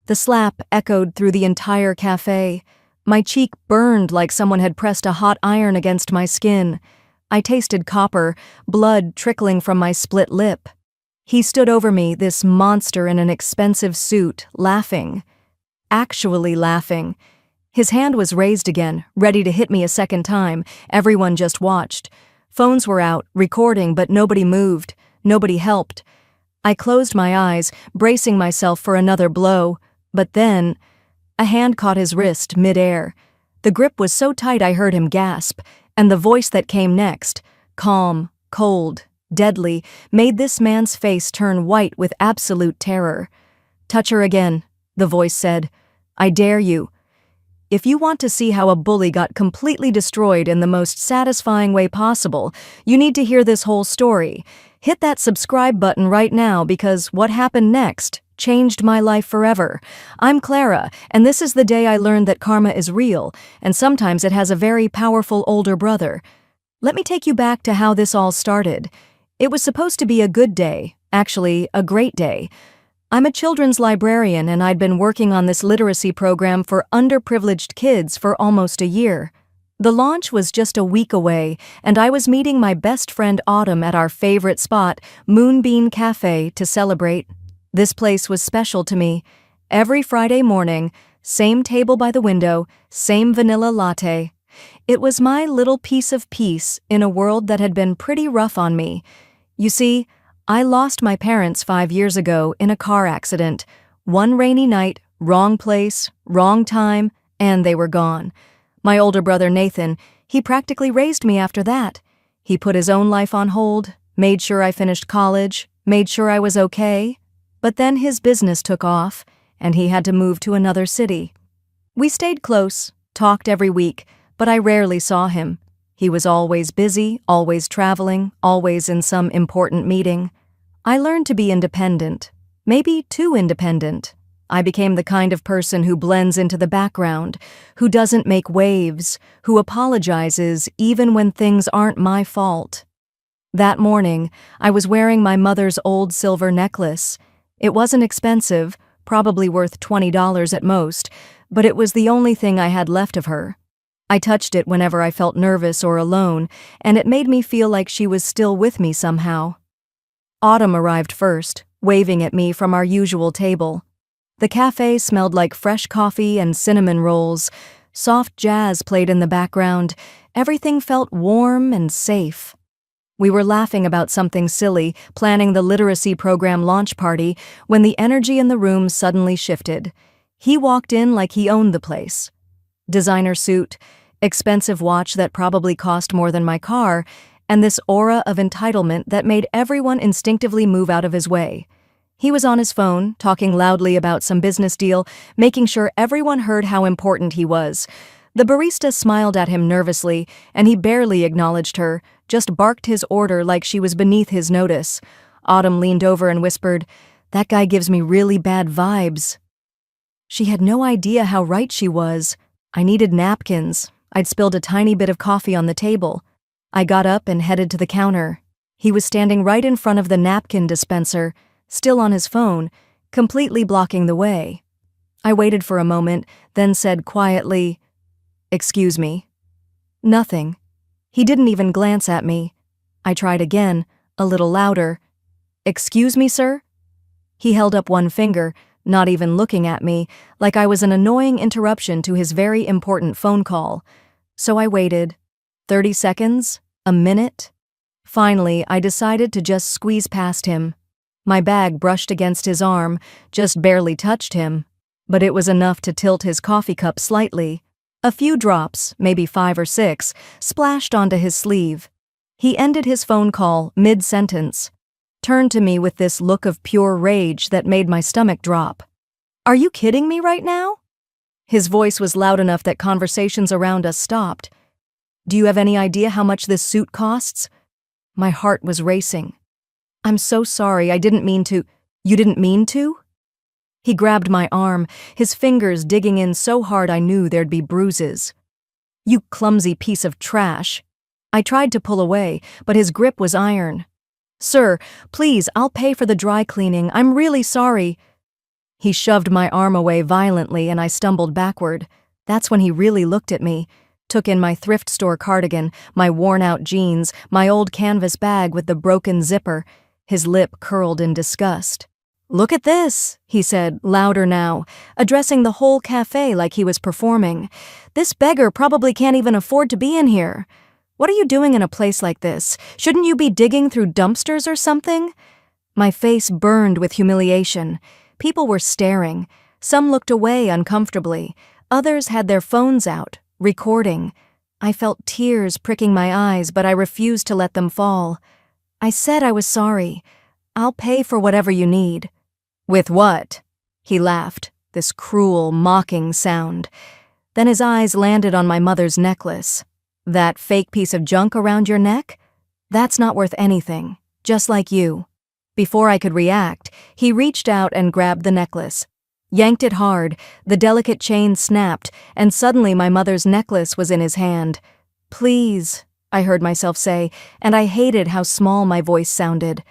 The slap echoed through the entire cafe. My cheek burned like someone had pressed a hot iron against my skin. I tasted copper, blood trickling from my split lip. He stood over me, this monster in an expensive suit, laughing. Actually laughing. His hand was raised again, ready to hit me a second time. Everyone just watched. Phones were out, recording, but nobody moved. Nobody helped. I closed my eyes, bracing myself for another blow. But then, a hand caught his wrist mid-air. The grip was so tight I heard him gasp, and the voice that came next, calm, cold, deadly, made this man's face turn white with absolute terror. "Touch her again," the voice said. "I dare you." If you want to see how a bully got completely destroyed in the most satisfying way possible, you need to hear this whole story. Hit that subscribe button right now because what happened next changed my life forever. I'm Clara, and this is the day I learned that karma is real, and sometimes it has a very powerful older brother. Let me take you back to how this all started. It was supposed to be a good day, actually, a great day. I'm a children's librarian, and I'd been working on this literacy program for underprivileged kids for almost a year. The launch was just a week away, and I was meeting my best friend Autumn at our favorite spot, Moonbeam Café, to celebrate. This place was special to me. Every Friday morning, same table by the window, same vanilla latte. It was my little piece of peace in a world that had been pretty rough on me. You see, I lost my parents 5 years ago in a car accident. One rainy night, wrong place, wrong time, and they were gone. My older brother Nathan, he practically raised me after that. He put his own life on hold, made sure I finished college, made sure I was okay. But then his business took off, and he had to move to another city. We stayed close, talked every week, but I rarely saw him. He was always busy, always traveling, always in some important meeting. I learned to be independent, maybe too independent. I became the kind of person who blends into the background, who doesn't make waves, who apologizes even when things aren't my fault. That morning, I was wearing my mother's old silver necklace. It wasn't expensive, probably worth $20 at most, but it was the only thing I had left of her. I touched it whenever I felt nervous or alone, and it made me feel like she was still with me somehow. Autumn arrived first, waving at me from our usual table. The cafe smelled like fresh coffee and cinnamon rolls. Soft jazz played in the background. Everything felt warm and safe. We were laughing about something silly, planning the literacy program launch party, when the energy in the room suddenly shifted. He walked in like he owned the place. Designer suit, expensive watch that probably cost more than my car, and this aura of entitlement that made everyone instinctively move out of his way. He was on his phone, talking loudly about some business deal, making sure everyone heard how important he was. The barista smiled at him nervously, and he barely acknowledged her, just barked his order like she was beneath his notice. Autumn leaned over and whispered, "That guy gives me really bad vibes." She had no idea how right she was. I needed napkins. I'd spilled a tiny bit of coffee on the table. I got up and headed to the counter. He was standing right in front of the napkin dispenser, still on his phone, completely blocking the way. I waited for a moment, then said quietly, "Excuse me." Nothing. He didn't even glance at me. I tried again, a little louder. "Excuse me, sir?" He held up one finger, not even looking at me, like I was an annoying interruption to his very important phone call. So I waited. 30 seconds? A minute? Finally, I decided to just squeeze past him. My bag brushed against his arm, just barely touched him, but it was enough to tilt his coffee cup slightly. A few drops, maybe 5 or 6, splashed onto his sleeve. He ended his phone call mid-sentence, turned to me with this look of pure rage that made my stomach drop. "Are you kidding me right now?" His voice was loud enough that conversations around us stopped. "Do you have any idea how much this suit costs?" My heart was racing. "I'm so sorry, I didn't mean to." "You didn't mean to?" He grabbed my arm, his fingers digging in so hard I knew there'd be bruises. "You clumsy piece of trash." I tried to pull away, but his grip was iron. "Sir, please, I'll pay for the dry cleaning. I'm really sorry." He shoved my arm away violently and I stumbled backward. That's when he really looked at me, took in my thrift store cardigan, my worn-out jeans, my old canvas bag with the broken zipper. His lip curled in disgust. "Look at this," he said, louder now, addressing the whole cafe like he was performing. "This beggar probably can't even afford to be in here. What are you doing in a place like this? Shouldn't you be digging through dumpsters or something?" My face burned with humiliation. People were staring. Some looked away uncomfortably. Others had their phones out, recording. I felt tears pricking my eyes, but I refused to let them fall. I said I was sorry. "I'll pay for whatever you need." "With what?" He laughed, this cruel, mocking sound. Then his eyes landed on my mother's necklace. "That fake piece of junk around your neck? That's not worth anything, just like you." Before I could react, he reached out and grabbed the necklace. Yanked it hard, the delicate chain snapped, and suddenly my mother's necklace was in his hand. "Please," I heard myself say, and I hated how small my voice sounded.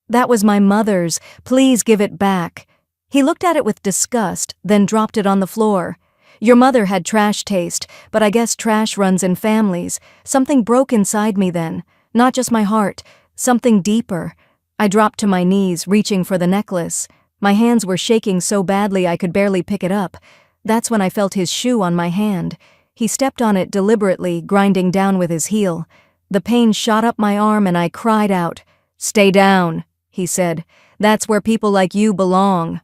"That was my mother's. Please give it back." He looked at it with disgust, then dropped it on the floor. "Your mother had trash taste, but I guess trash runs in families. Something broke inside me then. Not just my heart, something deeper." I dropped to my knees, reaching for the necklace. My hands were shaking so badly I could barely pick it up. That's when I felt his shoe on my hand. He stepped on it deliberately, grinding down with his heel. The pain shot up my arm and I cried out. "Stay down," he said. "That's where people like you belong."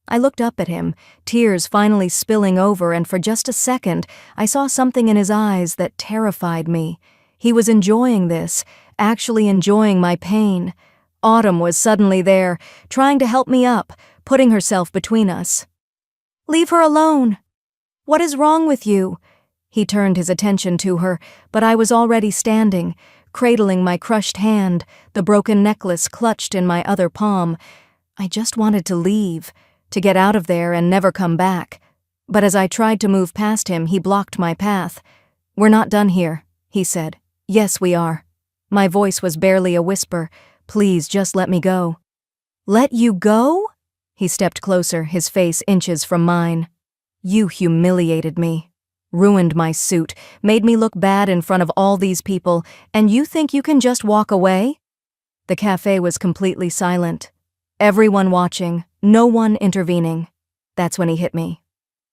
I looked up at him, tears finally spilling over, and for just a second, I saw something in his eyes that terrified me. He was enjoying this, actually enjoying my pain. Autumn was suddenly there, trying to help me up, putting herself between us. "Leave her alone. What is wrong with you?" He turned his attention to her, but I was already standing, cradling my crushed hand, the broken necklace clutched in my other palm. I just wanted to leave, to get out of there and never come back. But as I tried to move past him, he blocked my path. "We're not done here," he said. "Yes, we are." My voice was barely a whisper. "Please, just let me go." "Let you go?" He stepped closer, his face inches from mine. "You humiliated me, ruined my suit, made me look bad in front of all these people, and you think you can just walk away?" The cafe was completely silent. Everyone watching, no one intervening. That's when he hit me.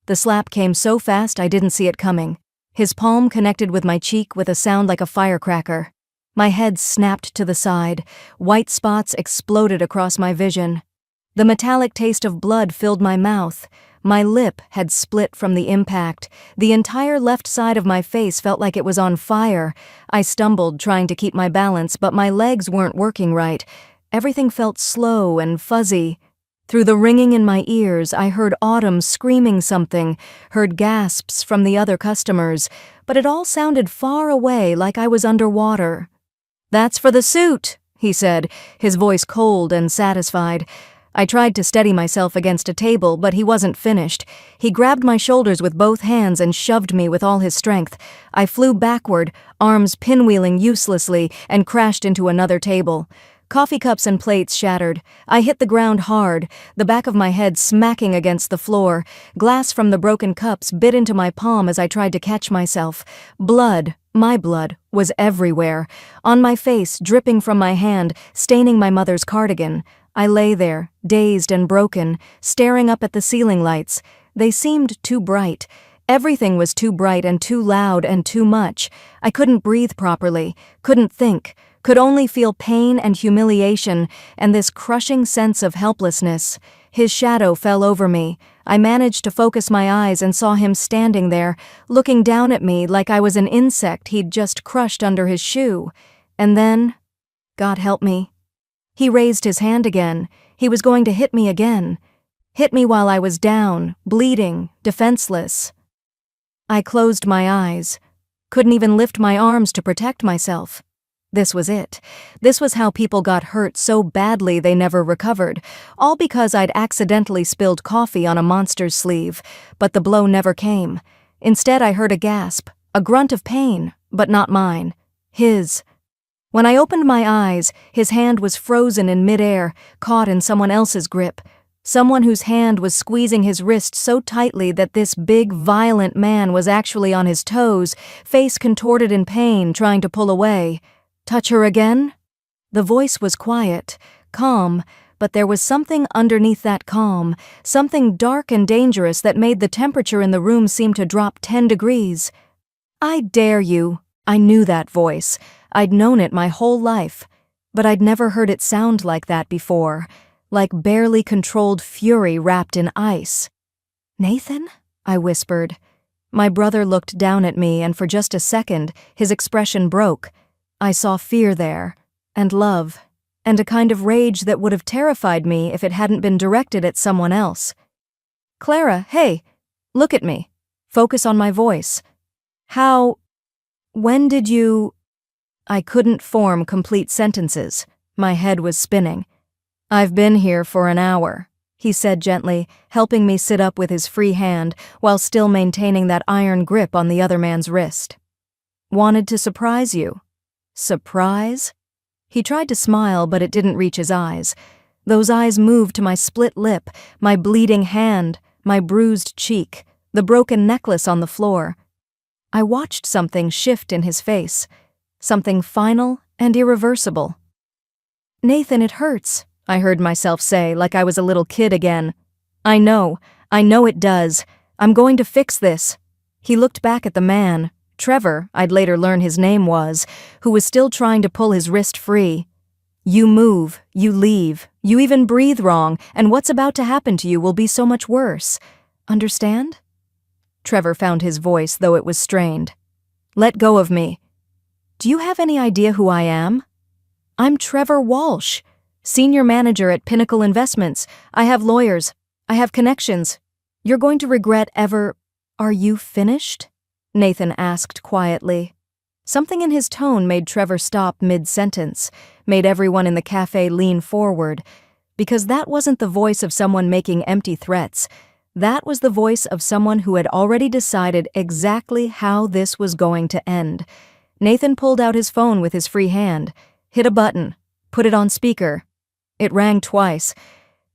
The slap came so fast I didn't see it coming. His palm connected with my cheek with a sound like a firecracker. My head snapped to the side. White spots exploded across my vision. The metallic taste of blood filled my mouth. My lip had split from the impact. The entire left side of my face felt like it was on fire. I stumbled, trying to keep my balance, but my legs weren't working right. Everything felt slow and fuzzy. Through the ringing in my ears, I heard Autumn screaming something, heard gasps from the other customers, but it all sounded far away, like I was underwater. "That's for the suit," he said, his voice cold and satisfied. I tried to steady myself against a table, but he wasn't finished. He grabbed my shoulders with both hands and shoved me with all his strength. I flew backward, arms pinwheeling uselessly, and crashed into another table. Coffee cups and plates shattered. I hit the ground hard, the back of my head smacking against the floor. Glass from the broken cups bit into my palm as I tried to catch myself. Blood, my blood, was everywhere. On my face, dripping from my hand, staining my mother's cardigan. I lay there, dazed and broken, staring up at the ceiling lights. They seemed too bright. Everything was too bright and too loud and too much. I couldn't breathe properly, couldn't think, could only feel pain and humiliation and this crushing sense of helplessness. His shadow fell over me. I managed to focus my eyes and saw him standing there, looking down at me like I was an insect he'd just crushed under his shoe. And then, God help me, he raised his hand again. He was going to hit me again. Hit me while I was down, bleeding, defenseless. I closed my eyes. Couldn't even lift my arms to protect myself. This was it. This was how people got hurt so badly they never recovered, all because I'd accidentally spilled coffee on a monster's sleeve, but the blow never came. Instead, I heard a gasp, a grunt of pain, but not mine. His. When I opened my eyes, his hand was frozen in midair, caught in someone else's grip. Someone whose hand was squeezing his wrist so tightly that this big, violent man was actually on his toes, face contorted in pain, trying to pull away. "Touch her again?" The voice was quiet, calm, but there was something underneath that calm, something dark and dangerous that made the temperature in the room seem to drop 10 degrees. "I dare you." I knew that voice. I'd known it my whole life, but I'd never heard it sound like that before, like barely controlled fury wrapped in ice. "Nathan?" I whispered. My brother looked down at me, and for just a second, his expression broke. I saw fear there, and love, and a kind of rage that would have terrified me if it hadn't been directed at someone else. "Clara, hey, look at me. Focus on my voice. When did you—" I couldn't form complete sentences. My head was spinning. "I've been here for an hour," he said gently, helping me sit up with his free hand while still maintaining that iron grip on the other man's wrist. "Wanted to surprise you." Surprise? He tried to smile, but it didn't reach his eyes. Those eyes moved to my split lip, my bleeding hand, my bruised cheek, the broken necklace on the floor. I watched something shift in his face, something final and irreversible. "Nathan, it hurts," I heard myself say, like I was a little kid again. I know it does. I'm going to fix this." He looked back at the man, Trevor, I'd later learn his name was, who was still trying to pull his wrist free. "You move, you leave, you even breathe wrong, and what's about to happen to you will be so much worse. Understand?" Trevor found his voice, though it was strained. "Let go of me." "Do you have any idea who I am?" "I'm Trevor Walsh, senior manager at Pinnacle Investments. I have lawyers. I have connections. You're going to regret ever—" "Are you finished?" Nathan asked quietly. Something in his tone made Trevor stop mid-sentence, made everyone in the cafe lean forward, because that wasn't the voice of someone making empty threats. That was the voice of someone who had already decided exactly how this was going to end. Nathan pulled out his phone with his free hand, hit a button, put it on speaker. It rang twice.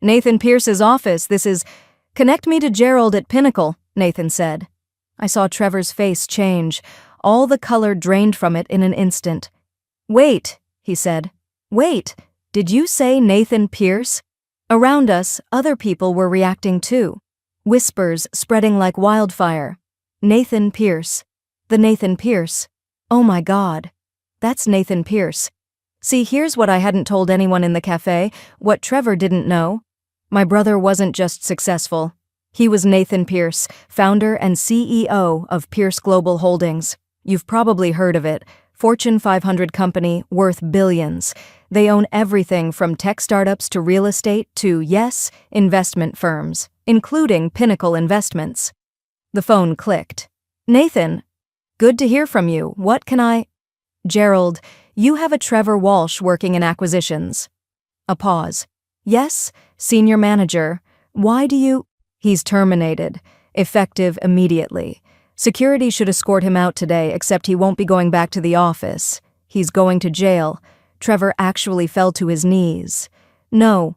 "Nathan Pierce's office, this is—" "Connect me to Gerald at Pinnacle," Nathan said. I saw Trevor's face change. All the color drained from it in an instant. "Wait," he said. "Wait, did you say Nathan Pierce?" Around us, other people were reacting too. Whispers spreading like wildfire. "Nathan Pierce. The Nathan Pierce. Oh my God. That's Nathan Pierce." See, here's what I hadn't told anyone in the cafe, what Trevor didn't know. My brother wasn't just successful. He was Nathan Pierce, founder and CEO of Pierce Global Holdings. You've probably heard of it. Fortune 500 company worth billions. They own everything from tech startups to real estate to, yes, investment firms, including Pinnacle Investments. The phone clicked. "Nathan, good to hear from you. What can I—" "Gerald, you have a Trevor Walsh working in acquisitions." A pause. "Yes, senior manager. Why do you—" "He's terminated, effective immediately. Security should escort him out today, except he won't be going back to the office. He's going to jail." Trevor actually fell to his knees. No,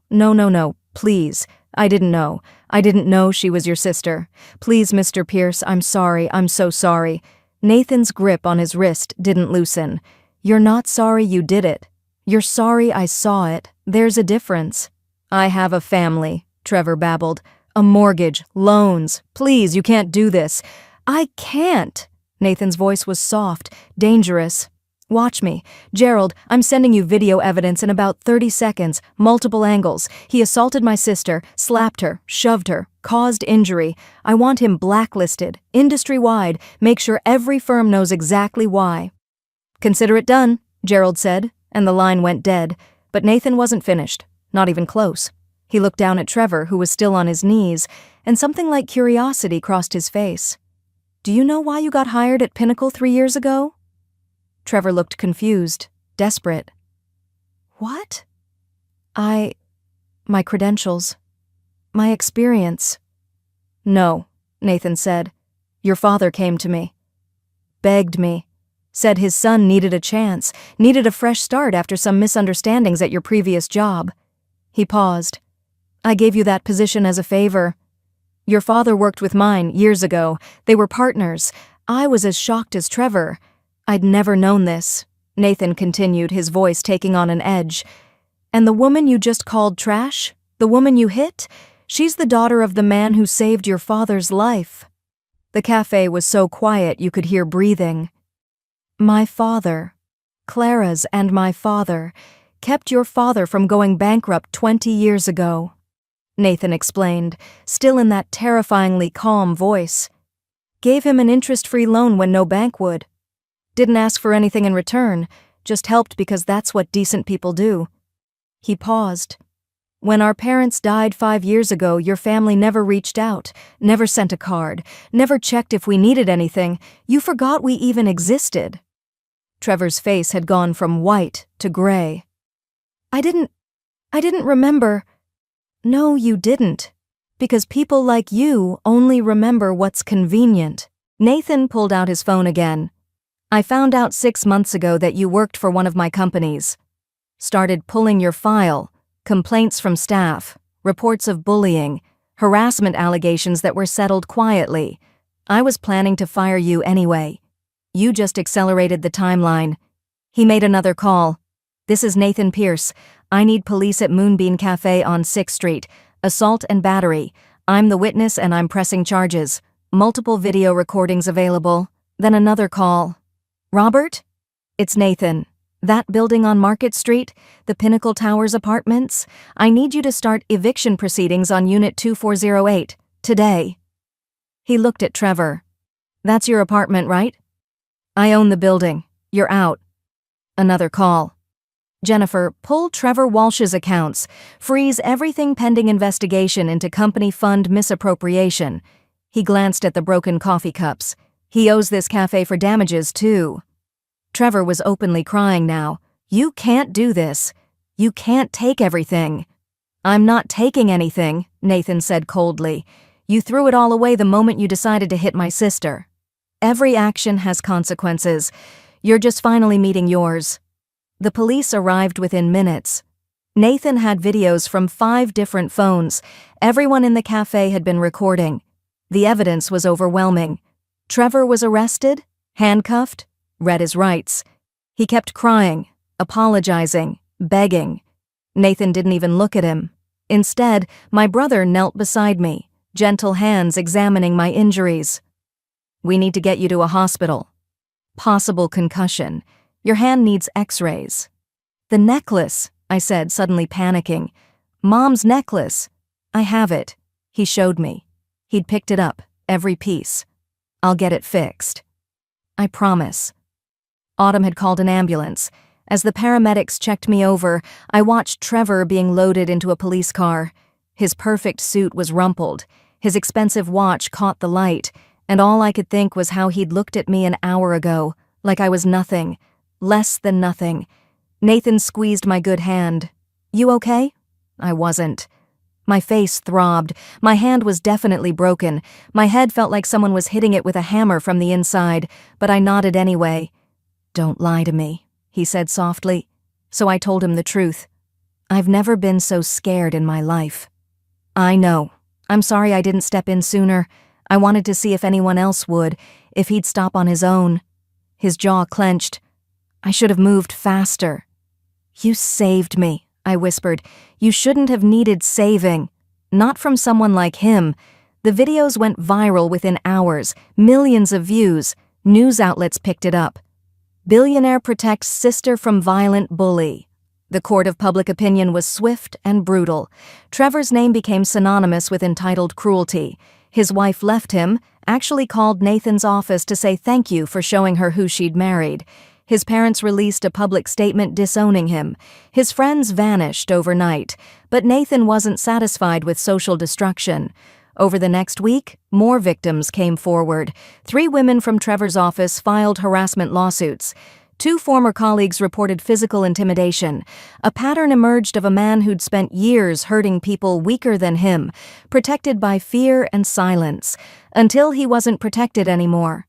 please. I didn't know. I didn't know she was your sister. Please, Mr. Pierce, I'm sorry, I'm so sorry." Nathan's grip on his wrist didn't loosen. "You're not sorry you did it. You're sorry I saw it. There's a difference." "I have a family," Trevor babbled. "A mortgage, loans. Please, you can't do this." "I can't." Nathan's voice was soft, dangerous. "Watch me. Gerald, I'm sending you video evidence in about 30 seconds, multiple angles. He assaulted my sister, slapped her, shoved her, caused injury. I want him blacklisted, industry-wide. Make sure every firm knows exactly why." "Consider it done," Gerald said, and the line went dead. But Nathan wasn't finished, not even close. He looked down at Trevor, who was still on his knees, and something like curiosity crossed his face. "Do you know why you got hired at Pinnacle 3 years ago?" Trevor looked confused, desperate. "What?" My credentials. My experience." "No," Nathan said. "Your father came to me. Begged me. Said his son needed a chance, needed a fresh start after some misunderstandings at your previous job." He paused. I gave you that position as a favor. Your father worked with mine years ago. They were partners. I was as shocked as Trevor. I'd never known this, Nathan continued, his voice taking on an edge. And the woman you just called trash? The woman you hit? She's the daughter of the man who saved your father's life. The cafe was so quiet you could hear breathing. My father, Clara's and my father, kept your father from going bankrupt 20 years ago, Nathan explained, still in that terrifyingly calm voice. Gave him an interest-free loan when no bank would. Didn't ask for anything in return, just helped because that's what decent people do. He paused. When our parents died 5 years ago, your family never reached out, never sent a card, never checked if we needed anything. You forgot we even existed. Trevor's face had gone from white to gray. I didn't remember. No, you didn't. Because people like you only remember what's convenient. Nathan pulled out his phone again. I found out 6 months ago that you worked for one of my companies. Started pulling your file, complaints from staff, reports of bullying, harassment allegations that were settled quietly. I was planning to fire you anyway. You just accelerated the timeline. He made another call. This is Nathan Pierce. I need police at Moonbeam Café on 6th Street. Assault and battery. I'm the witness and I'm pressing charges. Multiple video recordings available. Then another call. Robert? It's Nathan. That building on Market Street, the Pinnacle Towers apartments? I need you to start eviction proceedings on Unit 2408, today. He looked at Trevor. That's your apartment, right? I own the building. You're out. Another call. Jennifer, pull Trevor Walsh's accounts. Freeze everything pending investigation into company fund misappropriation. He glanced at the broken coffee cups. He owes this cafe for damages, too. Trevor was openly crying now. You can't do this. You can't take everything. I'm not taking anything, Nathan said coldly. You threw it all away the moment you decided to hit my sister. Every action has consequences. You're just finally meeting yours. The police arrived within minutes. Nathan had videos from 5 different phones. Everyone in the cafe had been recording. The evidence was overwhelming. Trevor was arrested, handcuffed, read his rights. He kept crying, apologizing, begging. Nathan didn't even look at him. Instead, my brother knelt beside me, gentle hands examining my injuries. We need to get you to a hospital. Possible concussion. Your hand needs x-rays. The necklace, I said, suddenly panicking. Mom's necklace. I have it. He showed me. He'd picked it up, every piece. I'll get it fixed. I promise. Autumn had called an ambulance. As the paramedics checked me over, I watched Trevor being loaded into a police car. His perfect suit was rumpled. His expensive watch caught the light, and all I could think was how he'd looked at me an hour ago, like I was nothing, less than nothing. Nathan squeezed my good hand. You okay? I wasn't. My face throbbed. My hand was definitely broken. My head felt like someone was hitting it with a hammer from the inside, but I nodded anyway. Don't lie to me, he said softly. So I told him the truth. I've never been so scared in my life. I know. I'm sorry I didn't step in sooner. I wanted to see if anyone else would, if he'd stop on his own. His jaw clenched. I should have moved faster. You saved me, I whispered. You shouldn't have needed saving. Not from someone like him. The videos went viral within hours, millions of views. News outlets picked it up. Billionaire protects sister from violent bully. The court of public opinion was swift and brutal. Trevor's name became synonymous with entitled cruelty. His wife left him, actually called Nathan's office to say thank you for showing her who she'd married. His parents released a public statement disowning him. His friends vanished overnight, but Nathan wasn't satisfied with social destruction. Over the next week, more victims came forward. 3 women from Trevor's office filed harassment lawsuits. 2 former colleagues reported physical intimidation. A pattern emerged of a man who'd spent years hurting people weaker than him, protected by fear and silence, until he wasn't protected anymore.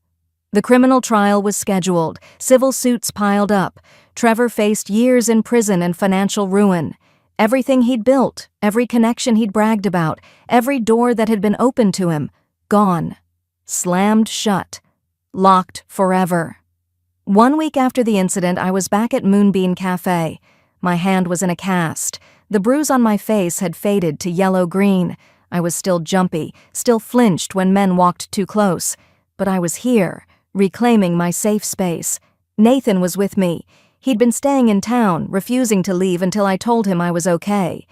The criminal trial was scheduled. Civil suits piled up. Trevor faced years in prison and financial ruin. Everything he'd built, every connection he'd bragged about, every door that had been opened to him, gone. Slammed shut. Locked forever. 1 week after the incident, I was back at Moonbeam Café. My hand was in a cast. The bruise on my face had faded to yellow-green. I was still jumpy, still flinched when men walked too close. But I was here, reclaiming my safe space. Nathan was with me. He'd been staying in town, refusing to leave until I told him I was okay.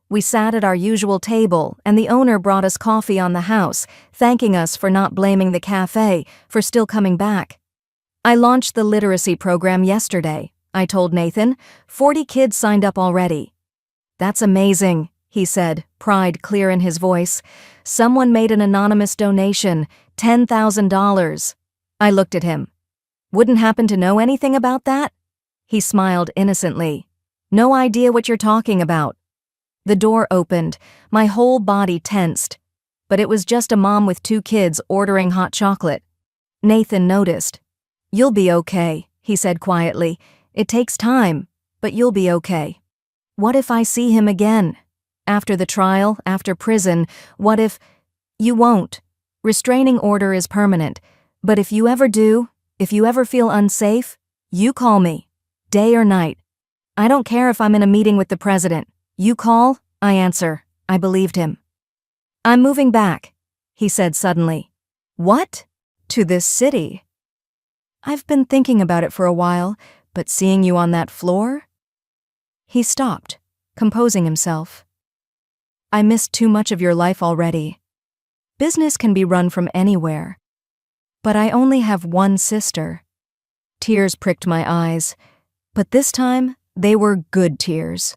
We sat at our usual table, and the owner brought us coffee on the house, thanking us for not blaming the cafe, for still coming back. I launched the literacy program yesterday, I told Nathan. 40 kids signed up already. That's amazing, he said, pride clear in his voice. Someone made an anonymous donation, $10,000. I looked at him. Wouldn't happen to know anything about that? He smiled innocently. No idea what you're talking about. The door opened. My whole body tensed. But it was just a mom with 2 kids ordering hot chocolate. Nathan noticed. You'll be okay, he said quietly. It takes time, but you'll be okay. What if I see him again? After the trial, after prison, what if... You won't. Restraining order is permanent. But if you ever do, if you ever feel unsafe, you call me. Day or night. I don't care if I'm in a meeting with the president. You call, I answer. I believed him. I'm moving back, he said suddenly. What? To this city? I've been thinking about it for a while, but seeing you on that floor? He stopped, composing himself. I missed too much of your life already. Business can be run from anywhere. But I only have one sister. Tears pricked my eyes, but this time they were good tears.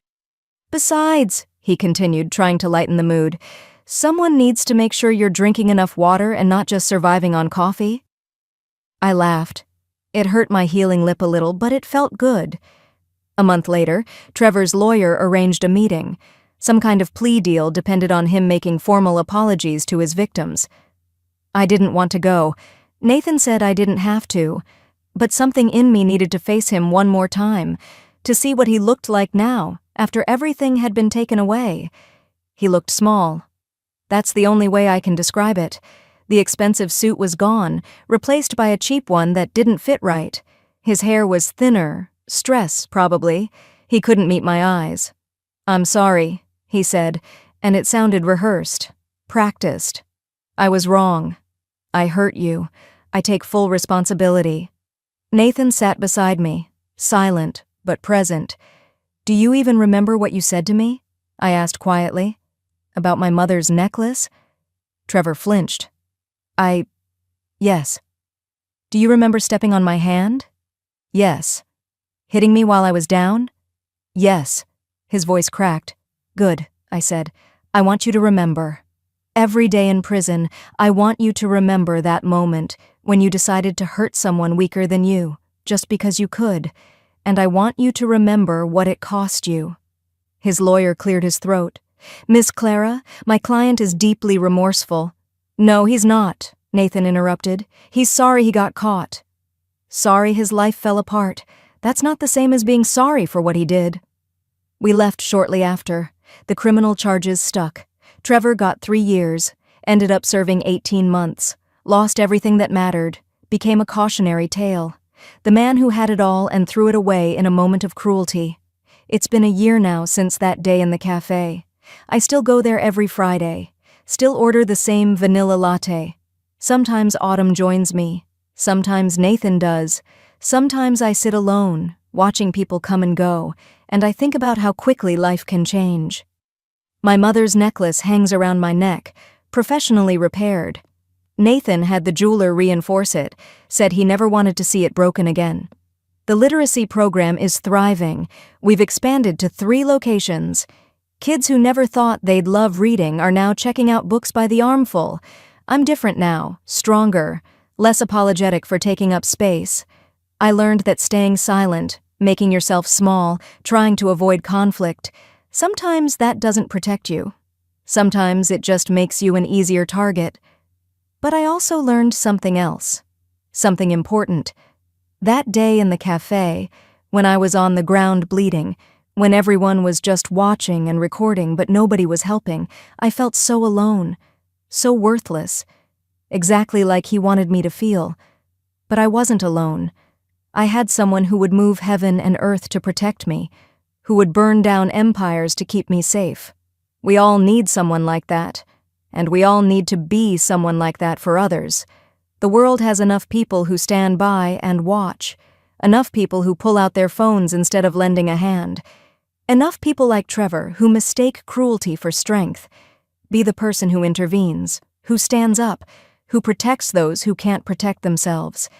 Besides, he continued, trying to lighten the mood, someone needs to make sure you're drinking enough water and not just surviving on coffee. I laughed. It hurt my healing lip a little, but it felt good. A month later, Trevor's lawyer arranged a meeting. Some kind of plea deal depended on him making formal apologies to his victims. I didn't want to go. Nathan said I didn't have to. But something in me needed to face him one more time, to see what he looked like now, after everything had been taken away. He looked small. That's the only way I can describe it. The expensive suit was gone, replaced by a cheap one that didn't fit right. His hair was thinner, stress, probably. He couldn't meet my eyes. I'm sorry, he said, and it sounded rehearsed, practiced. I was wrong. I hurt you. I take full responsibility. Nathan sat beside me, silent but present. Do you even remember what you said to me? I asked quietly. About my mother's necklace? Trevor flinched. Yes. Do you remember stepping on my hand? Yes. Hitting me while I was down? Yes. His voice cracked. Good, I said. I want you to remember. Every day in prison, I want you to remember that moment when you decided to hurt someone weaker than you, just because you could. And I want you to remember what it cost you. His lawyer cleared his throat. Miss Clara, my client is deeply remorseful. No, he's not, Nathan interrupted. He's sorry he got caught. Sorry his life fell apart. That's not the same as being sorry for what he did. We left shortly after. The criminal charges stuck. Trevor got 3 years, ended up serving 18 months, lost everything that mattered, became a cautionary tale. The man who had it all and threw it away in a moment of cruelty. It's been a year now since that day in the cafe. I still go there every Friday, still order the same vanilla latte. Sometimes Autumn joins me, sometimes Nathan does, sometimes I sit alone, watching people come and go, and I think about how quickly life can change. My mother's necklace hangs around my neck, professionally repaired. Nathan had the jeweler reinforce it, said he never wanted to see it broken again. The literacy program is thriving. We've expanded to 3 locations. Kids who never thought they'd love reading are now checking out books by the armful. I'm different now, stronger, less apologetic for taking up space. I learned that staying silent, making yourself small, trying to avoid conflict, sometimes that doesn't protect you. Sometimes it just makes you an easier target. But I also learned something else, something important. That day in the cafe, when I was on the ground bleeding, When everyone was just watching and recording but nobody was helping, I felt so alone, so worthless, exactly like he wanted me to feel. But I wasn't alone. I had someone who would move heaven and earth to protect me, who would burn down empires to keep me safe. We all need someone like that, and we all need to be someone like that for others. The world has enough people who stand by and watch, enough people who pull out their phones instead of lending a hand, enough people like Trevor who mistake cruelty for strength. Be the person who intervenes, who stands up, who protects those who can't protect themselves.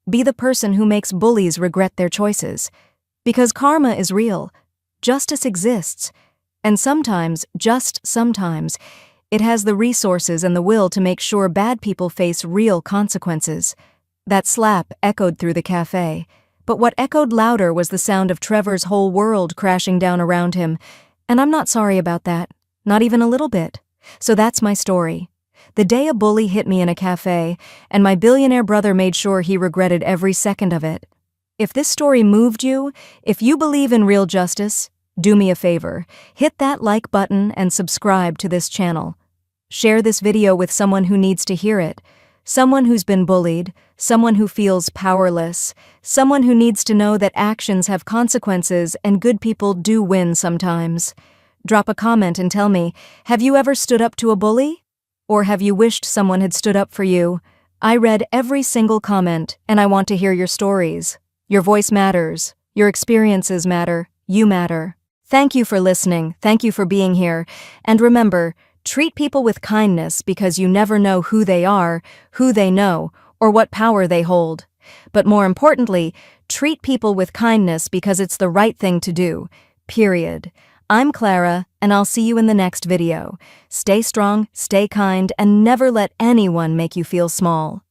Be the person who makes bullies regret their choices. Because karma is real, justice exists, and sometimes, just sometimes, it has the resources and the will to make sure bad people face real consequences. That slap echoed through the cafe, but what echoed louder was the sound of Trevor's whole world crashing down around him, and I'm not sorry about that, not even a little bit. So that's my story. The day a bully hit me in a cafe, and my billionaire brother made sure he regretted every second of it. If this story moved you, if you believe in real justice, do me a favor, hit that like button and subscribe to this channel. Share this video with someone who needs to hear it, someone who's been bullied, someone who feels powerless, someone who needs to know that actions have consequences and good people do win sometimes. Drop a comment and tell me, have you ever stood up to a bully? Or have you wished someone had stood up for you? I read every single comment, and I want to hear your stories. Your voice matters. Your experiences matter. You matter. Thank you for listening. Thank you for being here. And remember, treat people with kindness because you never know who they are, who they know, or what power they hold. But more importantly, treat people with kindness because it's the right thing to do. Period. I'm Clara, and I'll see you in the next video. Stay strong, stay kind, and never let anyone make you feel small.